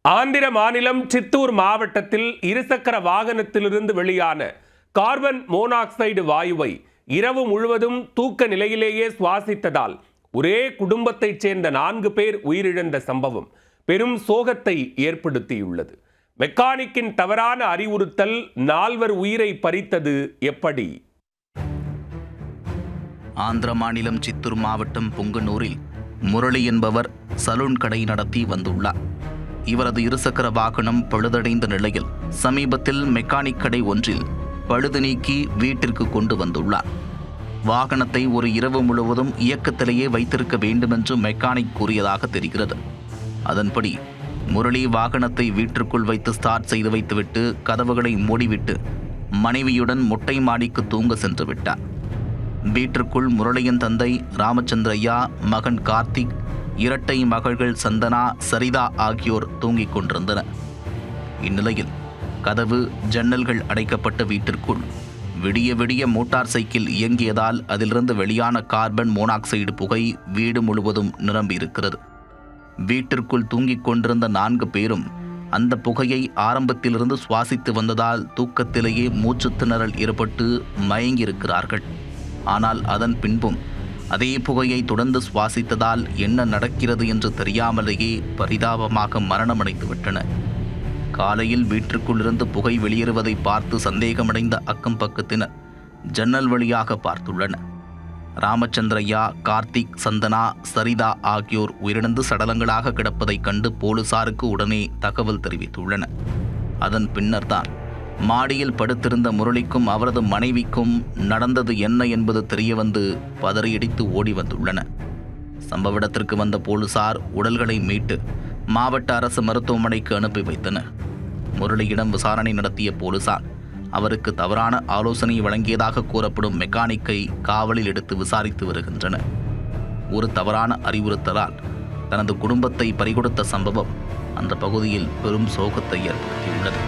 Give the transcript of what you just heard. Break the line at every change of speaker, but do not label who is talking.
ஆந்திர மாநிலம் சித்தூர் மாவட்டத்தில் இருசக்கர வாகனத்திலிருந்து வெளியான கார்பன் மோனாக்சைடு வாயுவை இரவு முழுவதும் தூக்க நிலையிலேயே சுவாசித்ததால் ஒரே குடும்பத்தைச் சேர்ந்த 4 பேர் உயிரிழந்த சம்பவம் பெரும் சோகத்தை ஏற்படுத்தியுள்ளது. மெக்கானிக்கின் தவறான அறிவுறுத்தல் 4 உயிரை பறித்தது எப்படி?
ஆந்திர மாநிலம் சித்தூர் மாவட்டம் புங்கனூரில் முரளி என்பவர் சலூன் கடை நடத்தி வந்துள்ளார். இவரது இருசக்கர வாகனம் பழுதடைந்த நிலையில் சமீபத்தில் மெக்கானிக் கடை ஒன்றில் பழுது நீக்கி வீட்டிற்கு கொண்டு வந்துள்ளார். வாகனத்தை ஒரு இரவு முழுவதும் இயக்கத்திலேயே வைத்திருக்க வேண்டுமென்று மெக்கானிக் கூறியதாக தெரிகிறது. அதன்படி முரளி வாகனத்தை வீட்டிற்குள் வைத்து ஸ்டார்ட் செய்து வைத்துவிட்டு கதவுகளை மூடிவிட்டு மனைவியுடன் மொட்டை மாடிக்கு தூங்க சென்று விட்டார். வீட்டிற்குள் முரளியின் தந்தை ராமச்சந்திரையா, மகன் கார்த்திக், இரட்டை மகள்கள் சந்தனா, சரிதா ஆகியோர் தூங்கிக் கொண்டிருந்தனர். இந்நிலையில் கதவு ஜன்னல்கள் அடைக்கப்பட்ட வீட்டிற்குள் விடிய விடிய மோட்டார் சைக்கிள் இயங்கியதால் அதிலிருந்து வெளியான கார்பன் மோனாக்சைடு புகை வீடு முழுவதும் நிரம்பியிருக்கிறது. வீட்டிற்குள் தூங்கிக் கொண்டிருந்த 4 பேரும் அந்த புகையை ஆரம்பத்திலிருந்து சுவாசித்து வந்ததால் தூக்கத்திலேயே மூச்சு திணறல் ஏற்பட்டு மயங்கியிருக்கிறார்கள். ஆனால் அதன் பின்பும் அதே புகையை தொடர்ந்து சுவாசித்ததால் என்ன நடக்கிறது என்று தெரியாமலேயே பரிதாபமாக மரணமடைந்து விட்டனர். காலையில் வீட்டிற்குள் இருந்து புகை வெளியேறுவதை பார்த்து சந்தேகமடைந்த அக்கம் பக்கத்தினர் ஜன்னல் வழியாக பார்த்துள்ளனர். ராமச்சந்திரையா, கார்த்திக், சந்தனா, சரிதா ஆகியோர் உயிரிழந்து சடலங்களாக கிடப்பதைக் கண்டு போலீசாருக்கு உடனே தகவல் தெரிவித்துள்ளனர். அதன் பின்னர்தான் மாடியில் படுத்திருந்த முரளிக்கும் அவரது மனைவிக்கும் நடந்தது என்ன என்பது தெரியவந்து பதறியடித்து ஓடி வந்துள்ளனர். சம்பவ இடத்திற்கு வந்த போலீசார் உடல்களை மீட்டு மாவட்ட அரசு மருத்துவமனைக்கு அனுப்பி வைத்தனர். முரளியிடம் விசாரணை நடத்திய போலீசார் அவருக்கு தவறான ஆலோசனை வழங்கியதாக கூறப்படும் மெக்கானிக்கை காவலில் எடுத்து விசாரித்து வருகின்றனர். ஒரு தவறான அறிவுறுத்தலால் தனது குடும்பத்தை பறிகொடுத்த சம்பவம் அந்த பகுதியில் பெரும் சோகத்தை ஏற்படுத்தியுள்ளது.